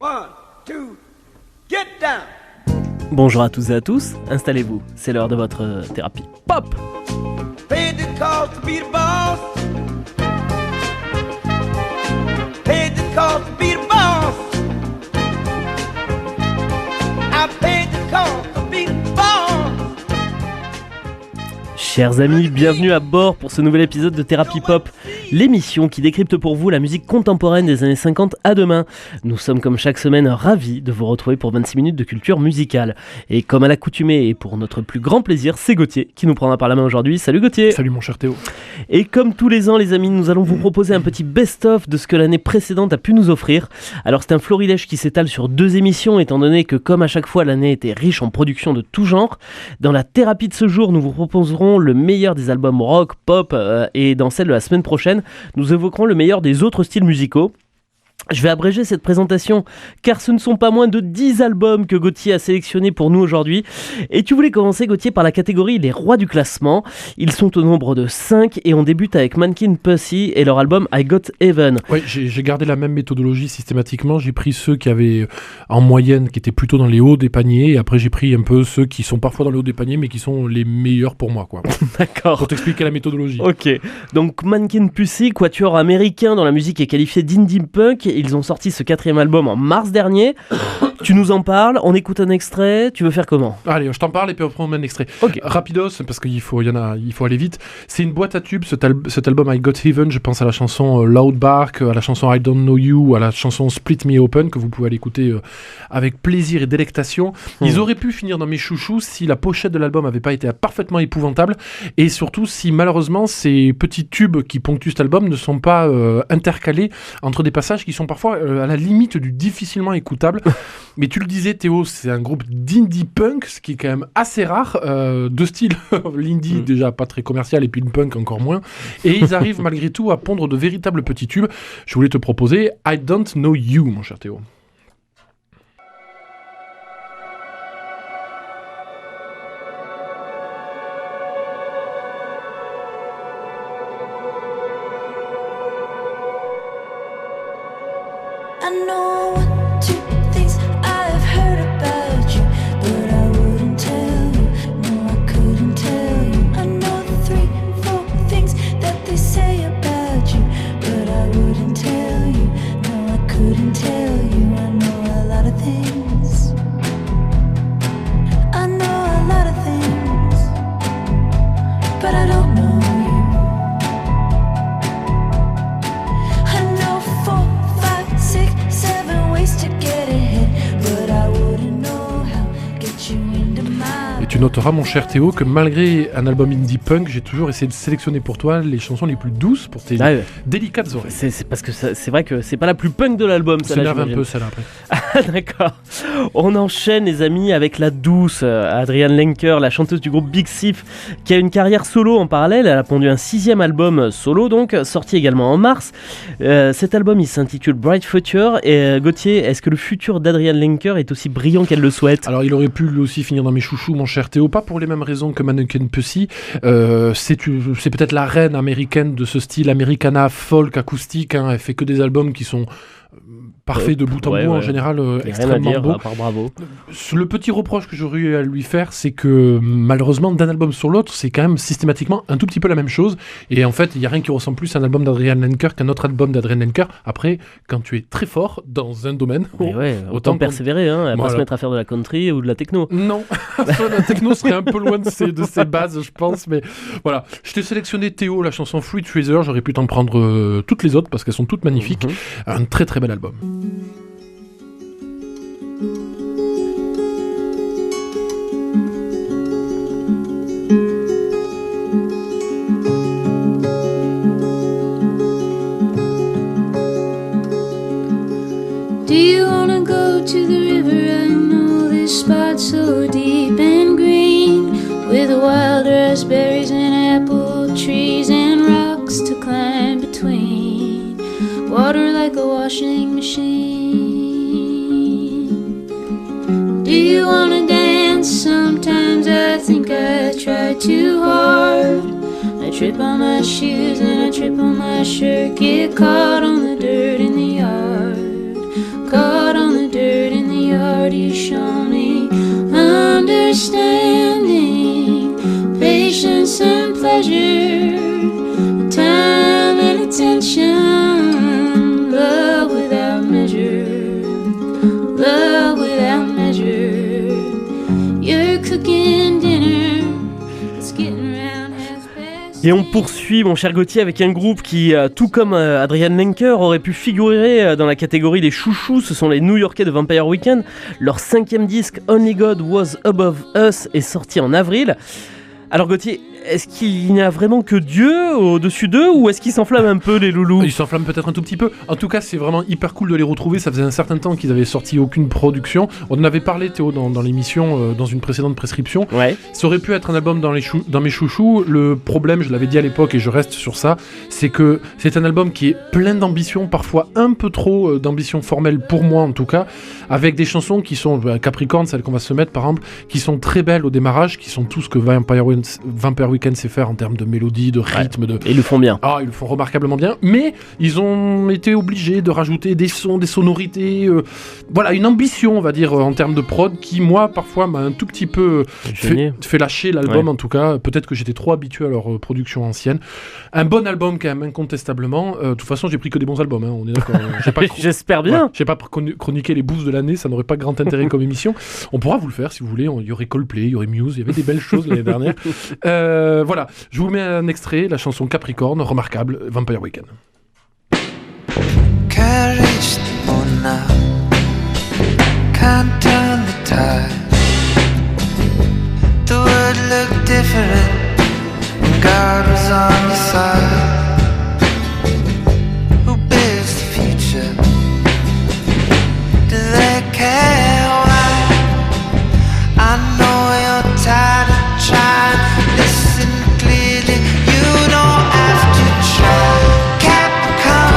One, two, get down. Bonjour à tous et à tous, installez-vous, c'est l'heure de votre thérapie pop. Paid the cost to be the boss. Paid the cost to be the boss. I paid the cost to be the boss. Chers amis, bienvenue à bord pour ce nouvel épisode de Thérapie Pop, l'émission qui décrypte pour vous la musique contemporaine des années 50 à demain. Nous sommes comme chaque semaine ravis de vous retrouver pour 26 minutes de culture musicale. Et comme à l'accoutumée et pour notre plus grand plaisir, c'est Gauthier qui nous prendra par la main aujourd'hui. Salut Gauthier. Salut mon cher Théo. Et comme tous les ans les amis, nous allons vous proposer un petit best-of de ce que l'année précédente a pu nous offrir. Alors c'est un florilège qui s'étale sur 2 émissions étant donné que comme à chaque fois l'année était riche en productions de tout genre. Dans la thérapie de ce jour, nous vous proposerons le meilleur des albums rock, pop et dans celle de la semaine prochaine, nous évoquerons le meilleur des autres styles musicaux. Je vais abréger cette présentation car ce ne sont pas moins de 10 albums que Gauthier a sélectionnés pour nous aujourd'hui. Et tu voulais commencer Gauthier par la catégorie Les Rois du Classement. Ils sont au nombre de 5 et on débute avec Mannequin Pussy et leur album I Got Heaven. Oui, j'ai gardé la même méthodologie systématiquement. J'ai pris ceux qui avaient en moyenne, qui étaient plutôt dans les hauts des paniers, et après j'ai pris un peu ceux qui sont parfois dans les hauts des paniers mais qui sont les meilleurs pour moi, quoi. D'accord. Pour t'expliquer la méthodologie. Ok, donc Mannequin Pussy, quatuor américain dont la musique est qualifiée d'indie punk. Ils ont sorti ce 4e album en mars dernier. Tu nous en parles, on écoute un extrait, tu veux faire comment ? Allez, je t'en parle et puis après on met un extrait. Ok. Rapidos, parce qu'il faut aller vite. C'est une boîte à tubes, cet album I Got Heaven. Je pense à la chanson Loud Bark, à la chanson I Don't Know You, à la chanson Split Me Open, que vous pouvez aller écouter avec plaisir et délectation. Ils auraient pu finir dans mes chouchous si la pochette de l'album n'avait pas été parfaitement épouvantable, et surtout si malheureusement ces petits tubes qui ponctuent cet album ne sont pas intercalés entre des passages qui sont parfois à la limite du difficilement écoutable. Mais tu le disais Théo, c'est un groupe d'indie punk, ce qui est quand même assez rare, de style l'indie déjà pas très commercial et puis le punk encore moins, et ils arrivent malgré tout à pondre de véritables petits tubes. Je voulais te proposer I Don't Know You, mon cher Théo. I know 1, 2 things I've heard about you, but I wouldn't tell you. No, I couldn't tell you. I know 3, 4 things that they say about you, but I wouldn't tell you. No, I couldn't tell you. I know a lot of things. I know a lot of things, but I don't know you. I know 4, 5, 6, 7 ways to get ahead, but I wouldn't know how get you into my. Et tu noteras, mon cher Théo, que malgré un album indie punk, j'ai toujours essayé de sélectionner pour toi les chansons les plus douces pour tes délicates oreilles. C'est parce que c'est vrai que c'est pas la plus punk de l'album. On s'énerve un peu celle-là après. Ah, d'accord. On enchaîne les amis avec la douce Adrienne Lenker, la chanteuse du groupe Big Thief, qui a une carrière solo en parallèle. Elle a pondu un 6e album solo, donc sorti également en mars. Cet album il s'intitule Bright Future. Et Gauthier, est-ce que le futur d'Adrienne Lenker est aussi brillant qu'elle le souhaite ? Alors il aurait pu lui aussi finir dans mes chouchous, mon cher Théo, pas pour les mêmes raisons que Mannequin Pussy. C'est peut-être la reine américaine de ce style Americana folk acoustique, hein. Elle fait que des albums qui sont parfait de bout en bout, en général extrêmement beau. Bravo. Le petit reproche que j'aurais eu à lui faire, c'est que malheureusement d'un album sur l'autre, c'est quand même systématiquement un tout petit peu la même chose, et en fait il n'y a rien qui ressemble plus à un album d'Adrienne Lenker qu'un autre album d'Adrienne Lenker. Après, quand tu es très fort dans un domaine, autant persévérer, hein, pas se mettre à faire de la country ou de la techno. Non, la techno serait un peu loin de ses bases, je pense, mais voilà. Je t'ai sélectionné Théo, la chanson Fluid Treasure. J'aurais pu t'en prendre toutes les autres parce qu'elles sont toutes magnifiques. Un très très bel album. Do you wanna go to the river? I know this spot so deep and green, with wild raspberries and apple trees and rocks to climb between, water like a washing machine. Do you wanna dance? Sometimes I think I try too hard. I trip on my shoes and I trip on my shirt, get caught on the dirt in the yard, caught on the dirt understanding, patience and pleasure, time and attention, love without measure, love without measure. You're cooking dinner, it's getting around half past. Et on poursuit, mon cher Gauthier, avec un groupe qui, tout comme Adrian Lenker, aurait pu figurer dans la catégorie des chouchous. Ce sont les New-Yorkais de Vampire Weekend. Leur 5e disque, Only God Was Above Us, est sorti en avril. Alors Gauthier, est-ce qu'il n'y a vraiment que Dieu au-dessus d'eux, ou est-ce qu'ils s'enflamment un peu, les loulous ? Ils s'enflamment peut-être un tout petit peu. En tout cas, c'est vraiment hyper cool de les retrouver. Ça faisait un certain temps qu'ils avaient sorti aucune production. On en avait parlé, Théo, dans l'émission, dans une précédente prescription. Ouais. Ça aurait pu être un album dans mes chouchous. Le problème, je l'avais dit à l'époque et je reste sur ça, c'est que c'est un album qui est plein d'ambition, parfois un peu trop d'ambition formelle pour moi en tout cas, avec des chansons qui sont Capricorn, celle qu'on va se mettre par exemple, qui sont très belles au démarrage, qui sont tout ce que Vampire Weekend sait faire en termes de mélodie, de rythme, Et ils le font bien. ils le font remarquablement bien, mais ils ont été obligés de rajouter des sons, des sonorités, voilà, une ambition, on va dire, en termes de prod, qui, moi, parfois, m'a un tout petit peu fait lâcher l'album, en tout cas. Peut-être que j'étais trop habitué à leur production ancienne. Un bon album, quand même, incontestablement. De toute façon, j'ai pris que des bons albums, on est d'accord. J'espère bien. J'ai pas chroniqué les boosts de l'année, ça n'aurait pas grand intérêt comme émission. On pourra vous le faire, si vous voulez. Il y aurait Coldplay, il y aurait Muse, il y avait des belles choses l'année dernière. Voilà, je vous mets un extrait, la chanson Capricorn, remarquable, Vampire Weekend. Can't reach the moon now. Can't turn the tide. The world looked different when God was on your side. Who builds the future? Do they care why? I know you're tired of trying. Listen clearly, you don't have to try. Capricorn,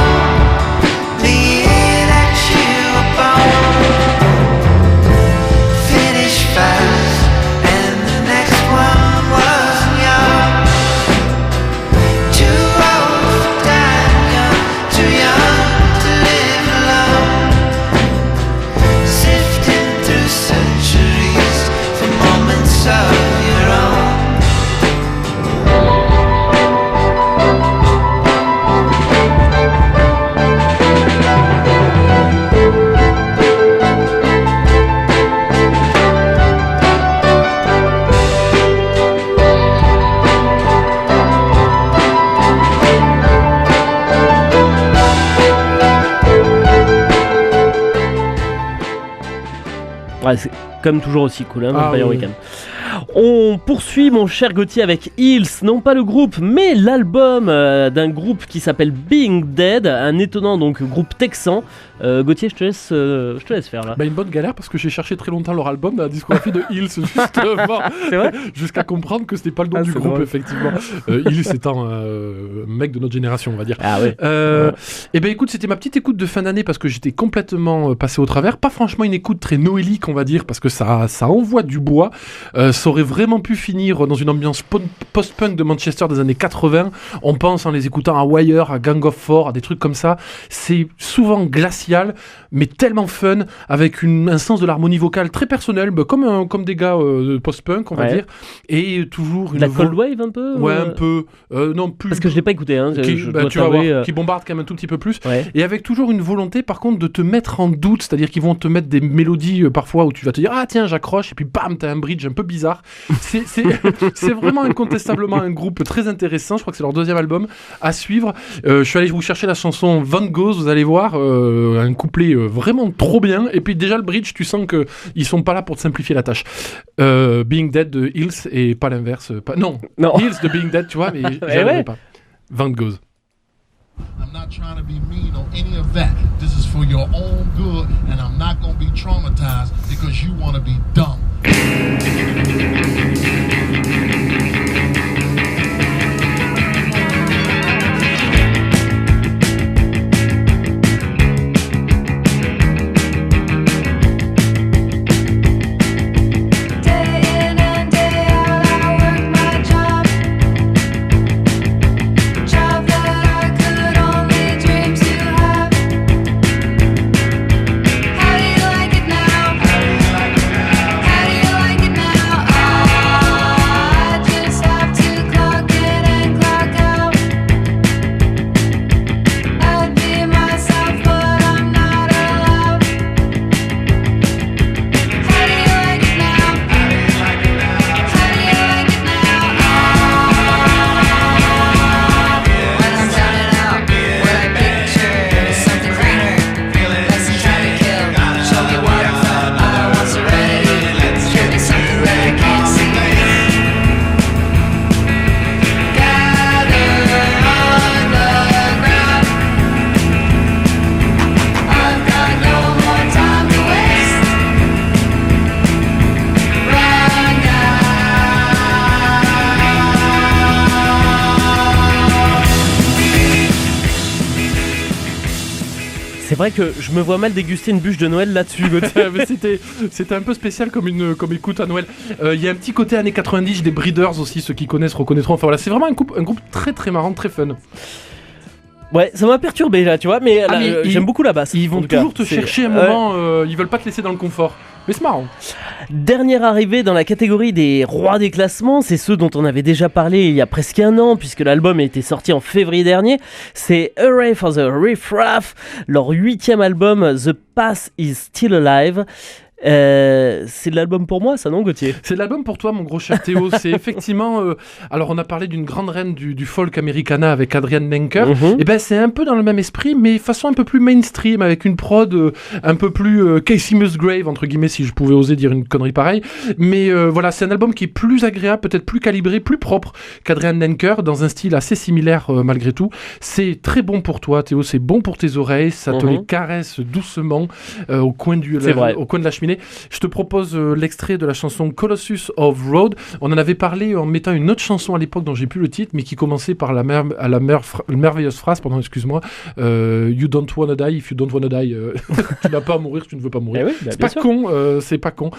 the year that you were born. Finish fast, and the next one wasn't yours. Too old for dying young, too young to live alone. Sifting through centuries for moments of your own. Ouais, c'est comme toujours aussi cool, Vampire oui. Weekend. On poursuit, mon cher Gauthier, avec Hills, non pas le groupe, mais l'album d'un groupe qui s'appelle Being Dead, un étonnant donc groupe texan. Gauthier, je te laisse faire là. Une bonne galère parce que j'ai cherché très longtemps leur album dans la discographie de Hills justement. C'est vrai ? Jusqu'à comprendre que c'était pas le nom du c'est groupe, drôle. effectivement. Hills étant un mec de notre génération, on va dire. Ah ouais. Et ben écoute, c'était ma petite écoute de fin d'année parce que j'étais complètement passé au travers. Pas franchement une écoute très noélique, on va dire, parce que ça envoie du bois. Ça aurait vraiment pu finir dans une ambiance post-punk de Manchester des années 80. On pense en les écoutant à Wire, à Gang of Four, à des trucs comme ça. C'est souvent glacial, mais tellement fun, avec un sens de l'harmonie vocale très personnel, comme des gars de post-punk, on va dire. Et toujours une La Cold Wave un peu Ouais, un peu. Non, plus. Parce que je l'ai pas écouté, je dois tu vas t'avouer, voir, qui bombarde quand même un tout petit peu plus. Ouais. Et avec toujours une volonté, par contre, de te mettre en doute, c'est-à-dire qu'ils vont te mettre des mélodies parfois où tu vas te dire ah tiens j'accroche et puis bam t'as un bridge un peu bizarre. C'est vraiment incontestablement un groupe très intéressant. Je crois que c'est leur 2e album à suivre. Je suis allé vous chercher la chanson Van Gogh, vous allez voir un couplet vraiment trop bien. Et puis déjà le bridge, tu sens que ils sont pas là pour te simplifier la tâche. Being Dead de Hills et pas l'inverse. Non. Hills de Being Dead, tu vois, mais j'aimerais pas. Van Gogh. I'm not trying to be mean or any of that. This is for your own good, and I'm not going to be traumatized because you want to be dumb. How do you like it now? vrai que je me vois mal déguster une bûche de Noël là-dessus. Mais c'était un peu spécial comme écoute à Noël. Il y a un petit côté années 90 des Breeders aussi, ceux qui connaissent reconnaîtront. Enfin voilà, c'est vraiment un groupe très très marrant, très fun. Ouais, ça m'a perturbé là, tu vois, mais, là, j'aime beaucoup la basse. Ils vont toujours te chercher un moment, ils veulent pas te laisser dans le confort. Mais c'est marrant. Dernière arrivée dans la catégorie des rois des classements, c'est ceux dont on avait déjà parlé il y a presque un an, puisque l'album a été sorti en février dernier. C'est Hooray for the Riff Raff, leur 8e album The Past is Still Alive. C'est de l'album pour moi, ça, non, Gauthier? C'est de l'album pour toi, mon gros cher Théo. C'est effectivement. Alors, on a parlé d'une grande reine du folk americana avec Adrienne Lenker. Et ben, c'est un peu dans le même esprit, mais façon un peu plus mainstream, avec une prod un peu plus Casey Musgrave, entre guillemets, si je pouvais oser dire une connerie pareille. Mais voilà, c'est un album qui est plus agréable, peut-être plus calibré, plus propre qu'Adrienne Lenker, dans un style assez similaire malgré tout. C'est très bon pour toi, Théo. C'est bon pour tes oreilles. Ça te les caresse doucement au coin de la cheminée. Je te propose l'extrait de la chanson Colossus of Rhodes. On en avait parlé en mettant une autre chanson à l'époque dont j'ai plus le titre, mais qui commençait par la merveilleuse phrase, excuse-moi, You don't wanna die if you don't wanna die. Tu n'as pas à mourir, tu ne veux pas mourir. Oui, bah, c'est pas con.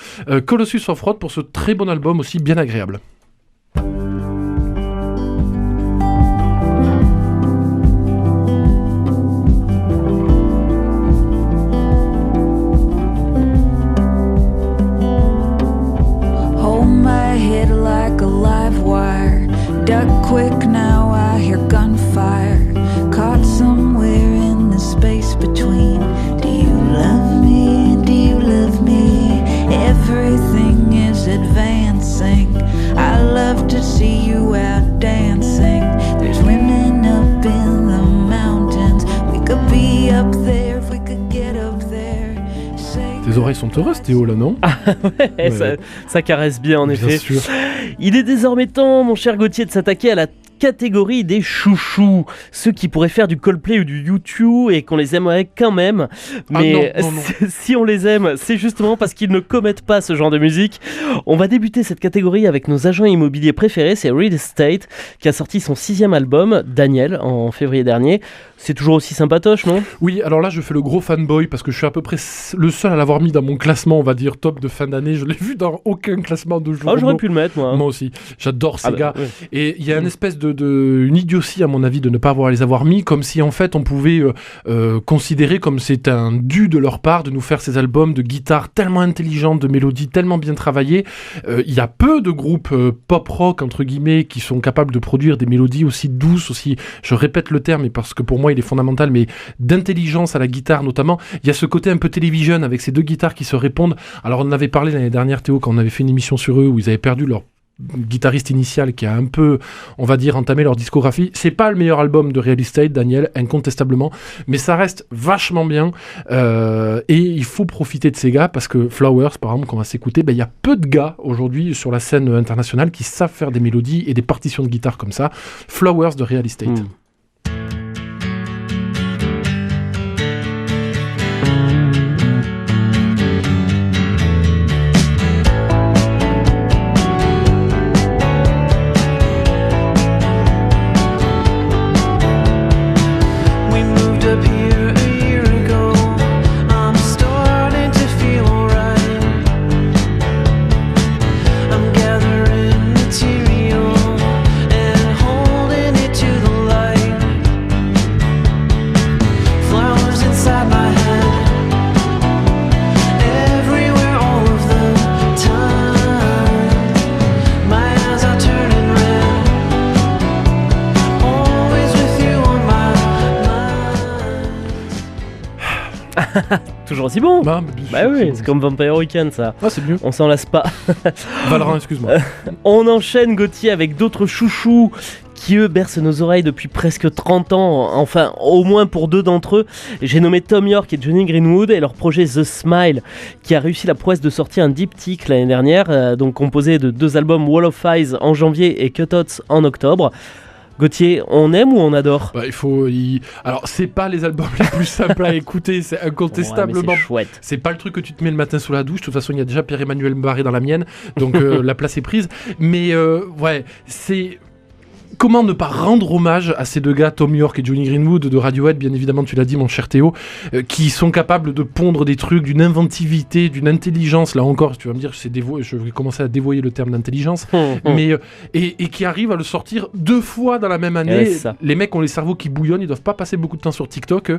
Colossus of Rhodes pour ce très bon album aussi bien agréable. Quick now, I hear gunfire. Caught somewhere in the space between. Do you love me? Do you love me? Everything is advancing. I love to see you out dancing. There's women up in the mountains. We could be up there if we could get up there. Tes oreilles sont heureuses, Théo, là, non? Ouais. Ça caresse bien, en effet. Bien sûr. Il est désormais temps, mon cher Gauthier, de s'attaquer à la catégorie des chouchous, ceux qui pourraient faire du Coldplay ou du U2 et qu'on les aimerait quand même, mais non. si on les aime, c'est justement parce qu'ils ne commettent pas ce genre de musique. On va débuter cette catégorie avec nos agents immobiliers préférés, c'est Real Estate qui a sorti son 6e album, Daniel, en février dernier. C'est toujours aussi sympatoche, non? Oui, alors là je fais le gros fanboy parce que je suis à peu près le seul à l'avoir mis dans mon classement, on va dire top de fin d'année. Je l'ai vu dans aucun classement de jour. J'aurais pu le mettre, moi. Moi aussi, j'adore ces gars. Ouais. Et il y a une espèce une idiotie à mon avis de ne pas les avoir mis, comme si en fait on pouvait considérer comme c'est un dû de leur part de nous faire ces albums de guitare tellement intelligentes, de mélodies tellement bien travaillées. Il y a peu de groupes pop rock entre guillemets qui sont capables de produire des mélodies aussi douces, aussi, je répète le terme parce que pour moi il est fondamental, mais d'intelligence à la guitare notamment. Il y a ce côté un peu télévision avec ces deux guitares qui se répondent. Alors on en avait parlé l'année dernière, Théo, quand on avait fait une émission sur eux où ils avaient perdu leur guitariste initial qui a un peu, on va dire, entamé leur discographie. C'est pas le meilleur album de Real Estate, Daniel, incontestablement, mais ça reste vachement bien et il faut profiter de ces gars parce que Flowers, par exemple, qu'on va s'écouter, il y a peu de gars aujourd'hui sur la scène internationale qui savent faire des mélodies et des partitions de guitare comme ça. Flowers de Real Estate. Toujours aussi bon. Bah oui, c'est comme Vampire Weekend, ça. Ah, c'est mieux. On s'en lasse pas. Valorant, excuse-moi. On enchaîne, Gauthier, avec d'autres chouchous qui, eux, bercent nos oreilles depuis presque 30 ans, enfin, au moins pour 2 d'entre eux. J'ai nommé Tom York et Johnny Greenwood et leur projet The Smile, qui a réussi la prouesse de sortir un diptyque l'année dernière, donc composé de 2 albums, Wall of Eyes en janvier et Cutouts en octobre. Gauthier, on aime ou on adore? Alors, c'est pas les albums les plus simples à écouter, c'est incontestablement. Ouais, mais c'est chouette. C'est pas le truc que tu te mets le matin sous la douche. De toute façon, il y a déjà Pierre-Emmanuel Barré dans la mienne, donc la place est prise. Mais ouais, c'est. comment ne pas rendre hommage à ces deux gars, Tom York et Johnny Greenwood de Radiohead, bien évidemment, tu l'as dit, mon cher Théo, qui sont capables de pondre des trucs, d'une inventivité, d'une intelligence. Là encore, tu vas me dire, je vais commencer à dévoyer le terme d'intelligence, mais et qui arrivent à le sortir 2 fois dans la même année. Ouais, c'est ça. Les mecs ont les cerveaux qui bouillonnent, ils doivent pas passer beaucoup de temps sur TikTok,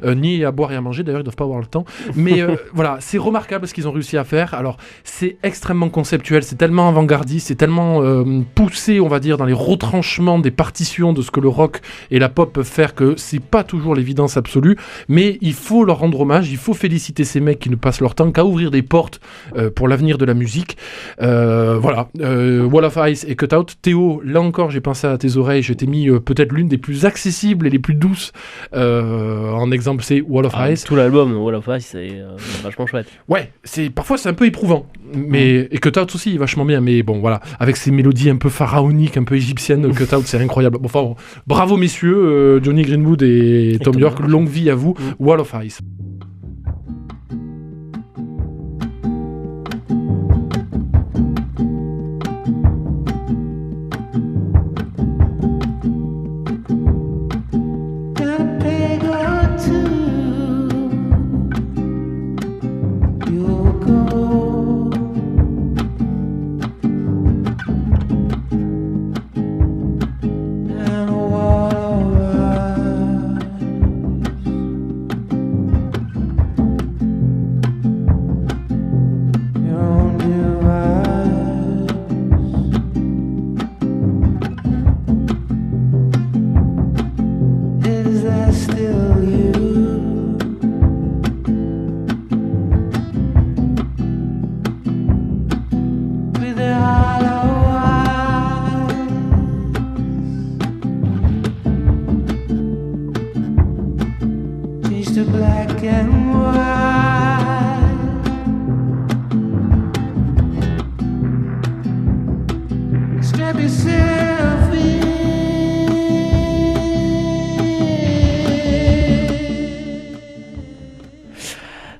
ni à boire et à manger. D'ailleurs, ils doivent pas avoir le temps. Mais voilà, c'est remarquable ce qu'ils ont réussi à faire. Alors, c'est extrêmement conceptuel, c'est tellement avant-gardiste, c'est tellement poussé, on va dire, dans les retranchements des partitions de ce que le rock et la pop peuvent faire, que c'est pas toujours l'évidence absolue, mais il faut leur rendre hommage, il faut féliciter ces mecs qui ne passent leur temps qu'à ouvrir des portes pour l'avenir de la musique. Voilà, Wall of Ice et Cut Out. Théo, là encore, j'ai pensé à tes oreilles, je t'ai mis peut-être l'une des plus accessibles et les plus douces en exemple, c'est Wall of Ice. Tout l'album Wall of Ice, c'est vachement chouette. Ouais, parfois c'est un peu éprouvant, mais et Cut Out aussi est vachement bien, mais bon voilà, avec ces mélodies un peu pharaoniques, un peu égyptiennes, Cut Out c'est incroyable. Bon, enfin, bravo messieurs, Johnny Greenwood et Tom York, longue vie à vous. Wall of Ice.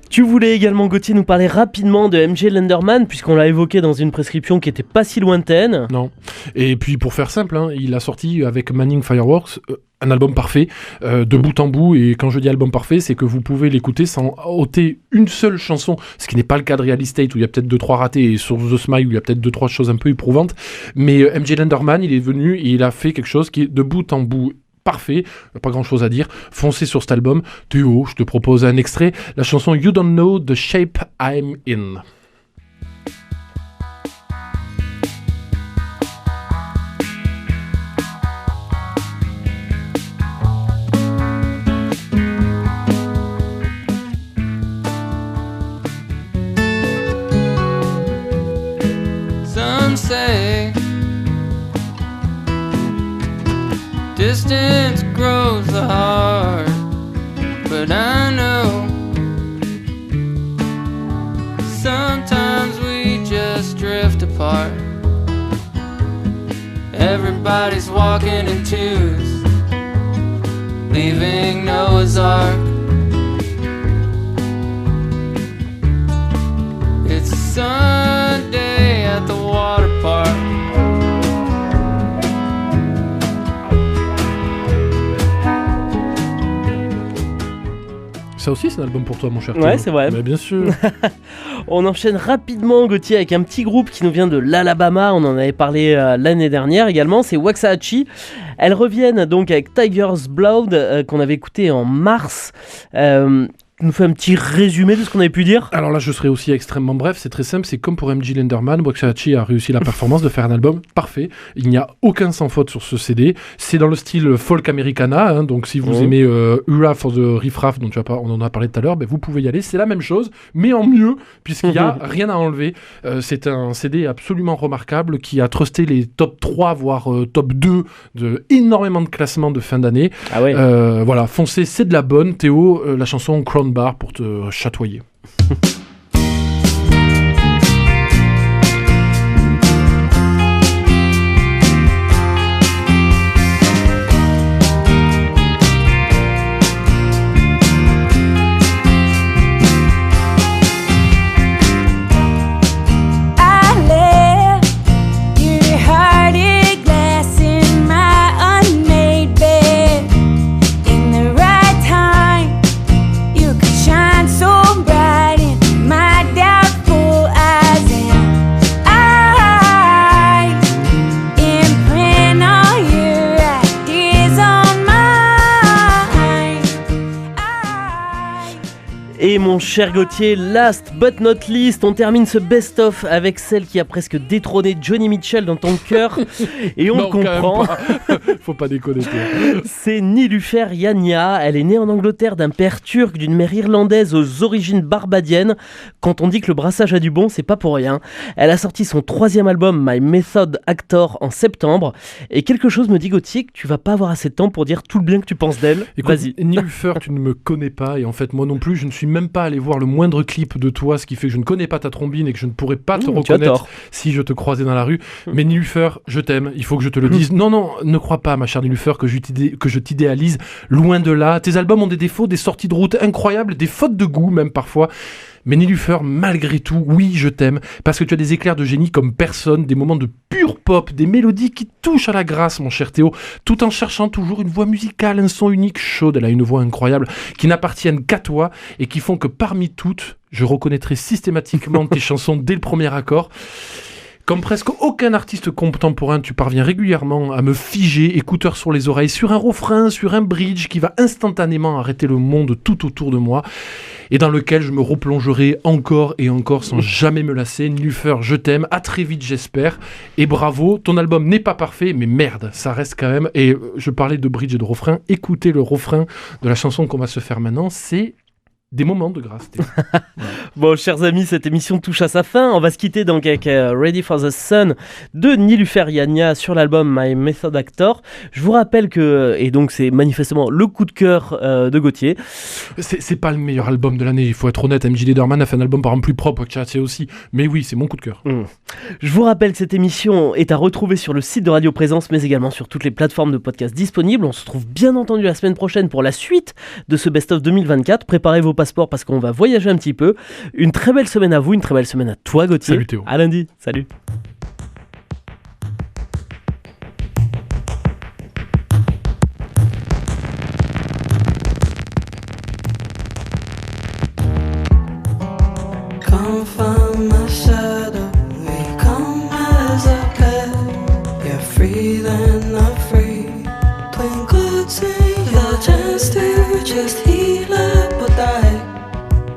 Tu voulais également, Gauthier, nous parler rapidement de MJ Lenderman, puisqu'on l'a évoqué dans une prescription qui était pas si lointaine. Non. Et puis pour faire simple, il a sorti avec Manning Fireworks un album parfait, de bout en bout, et quand je dis album parfait, c'est que vous pouvez l'écouter sans ôter une seule chanson, ce qui n'est pas le cas de Real Estate, où il y a peut-être 2-3 ratés, et sur The Smile, où il y a peut-être 2-3 choses un peu éprouvantes, mais MJ Lenderman, il est venu, et il a fait quelque chose qui est de bout en bout parfait, pas grand chose à dire, foncez sur cet album. Théo, je te propose un extrait, la chanson You Don't Know the Shape I'm In. Some say distance grows the heart, but I know sometimes we just drift apart. Everybody's walking in twos, leaving Noah's Ark. It's Sunday at the water park. Ça aussi, c'est un album pour toi, mon cher. Ouais, Théo. c'est vrai. Mais bien sûr. On enchaîne rapidement, Gauthier, avec un petit groupe qui nous vient de l'Alabama. On en avait parlé l'année dernière également. C'est Waxahachie. Elles reviennent donc avec Tiger's Blood, qu'on avait écouté en mars. Nous fait un petit résumé de ce qu'on avait pu dire. Alors là, je serai aussi extrêmement bref. C'est très simple. C'est comme pour MJ Lenderman. Waxahachie a réussi la performance de faire un album parfait. Il n'y a aucun sans faute sur ce CD. C'est dans le style folk americana. Donc si vous aimez Hurrah for the Riff Raff, dont on en a parlé tout à l'heure, vous pouvez y aller. C'est la même chose, mais en mieux, puisqu'il n'y a rien à enlever. C'est un CD absolument remarquable qui a trusté les top 3, voire top 2 de énormément de classements de fin d'année. Ah ouais. Voilà, foncez, c'est de la bonne. Théo, la chanson Crown Bar pour te chatoyer. I left your hearted glass in my Et mon cher Gauthier, last but not least, on termine ce best-of avec celle qui a presque détrôné Johnny Mitchell dans ton cœur. Et on Non, quand même comprend, pas. Faut pas déconner. Toi. c'est Nilüfer Yanya. Elle est née en Angleterre d'un père turc, d'une mère irlandaise aux origines barbadiennes. Quand on dit que le brassage a du bon, c'est pas pour rien. Elle a sorti son 3e album, My Method Actor, en septembre. Et quelque chose me dit, Gauthier, que tu vas pas avoir assez de temps pour dire tout le bien que tu penses d'elle. Écoute, Vas-y. Nilüfer, tu ne me connais pas, et en fait moi non plus, je ne suis même pas allé voir le moindre clip de toi, ce qui fait que je ne connais pas ta trombine et que je ne pourrais pas te Tu as reconnaître tort. si je te croisais dans la rue. Mais Nilüfer, je t'aime, il faut que je te le dise. Non, ne crois pas, ma chère Nilüfer, que je t'idéalise, loin de là. Tes albums ont des défauts, des sorties de route incroyables, des fautes de goût même parfois. Mais Nilüfer, malgré tout, oui, je t'aime, parce que tu as des éclairs de génie comme personne, des moments de pure pop, des mélodies qui touchent à la grâce, mon cher Théo, tout en cherchant toujours une voix musicale, un son unique, chaude. Elle a une voix incroyable, qui n'appartiennent qu'à toi, et qui font que parmi toutes, je reconnaîtrai systématiquement tes chansons dès le premier accord. Comme presque aucun artiste contemporain, tu parviens régulièrement à me figer, écouteurs sur les oreilles, sur un refrain, sur un bridge qui va instantanément arrêter le monde tout autour de moi et dans lequel je me replongerai encore et encore sans jamais me lasser. Nilüfer, je t'aime, à très vite j'espère, et bravo, ton album n'est pas parfait, mais merde, ça reste quand même, et je parlais de bridge et de refrain, écoutez le refrain de la chanson qu'on va se faire maintenant, c'est des moments de grâce. Bon, chers amis, cette émission touche à sa fin. On va se quitter donc avec Ready for the Sun de Nilüfer Yanya sur l'album My Method Actor. Je vous rappelle que, et donc c'est manifestement le coup de cœur de Gauthier. C'est pas le meilleur album de l'année, il faut être honnête. MJ Lederman a fait un album par exemple plus propre que Chatsé aussi, mais oui, c'est mon coup de cœur. Je vous rappelle que cette émission est à retrouver sur le site de Radio Présence, mais également sur toutes les plateformes de podcast disponibles. On se retrouve bien entendu la semaine prochaine pour la suite de ce Best of 2024. Préparez vos passeports parce qu'on va voyager un petit peu. Une très belle semaine à vous, une très belle semaine à toi, Gauthier. Salut Théo. À lundi. Salut. Come from my shadow, we come as a pair. You're free, then I'm free. Twinkle to your chance to just heal up or die.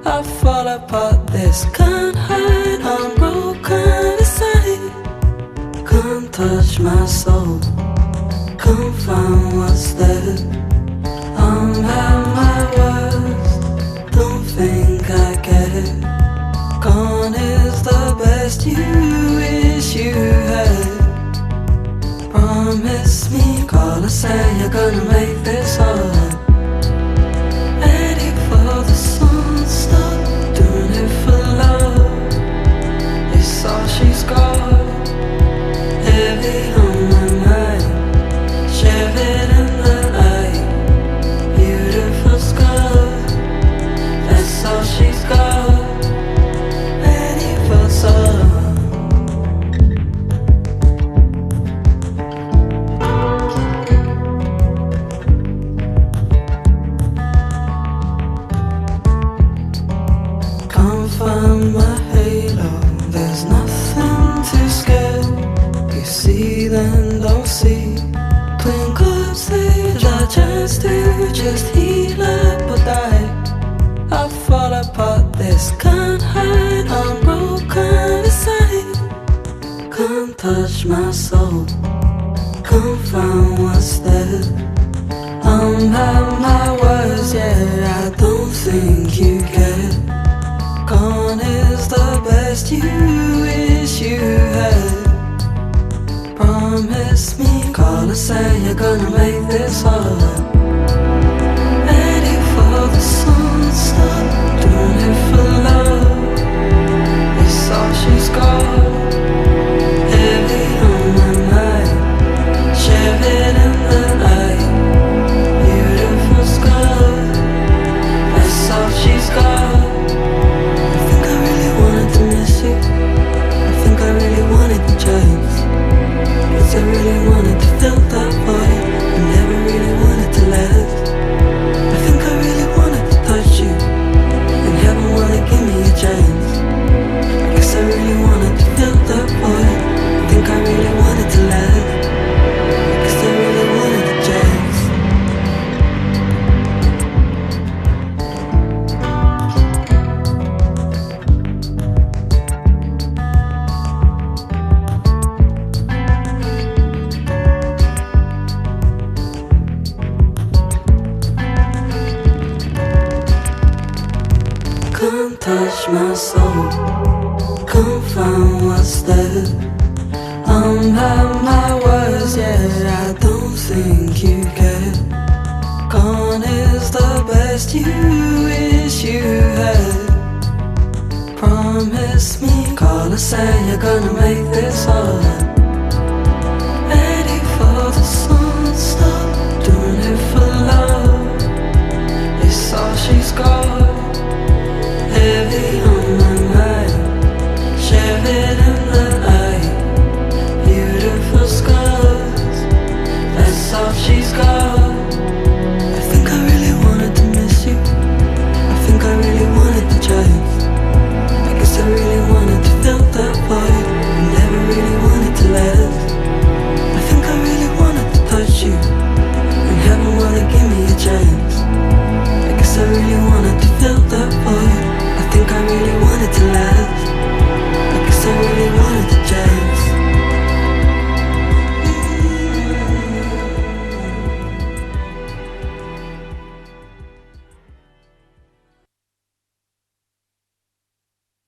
I fall apart, this can't hide. I'm broken inside. Can't touch my soul. Come find what's there. I'm at my worst. Don't think I care. Gone is the best you wish you had. Promise me, call us and you're gonna make this hard. Ready for the sun, stop doing it for love. It's all she's got. Heavy on my mind, share it in the light. Beautiful scar, that's all she's got. Come from my halo, there's nothing to scare. You see then don't see. Twinkle stage, I chance to just heal up or die. I fall apart, this can't hide. I'm broken inside. Can't touch my soul. Can't find what's there. I'm at my worst, yeah, I don't think you care. Gone is the best you wish you had. Promise me, call us and you're gonna make this hard. Ready for the sun, stop doing it for love. It's all she's got. Heavy on my mind, share it in the light. Beautiful scar, that's all she's got. I think I really wanted to miss you. I think I really wanted to change. Guess I really wanted to fill that void. touch my soul. Come find what's there. I'm at my worst, yeah, I don't think you care. Gone is the best you wish you had. Promise me, call us and you're gonna make this alright.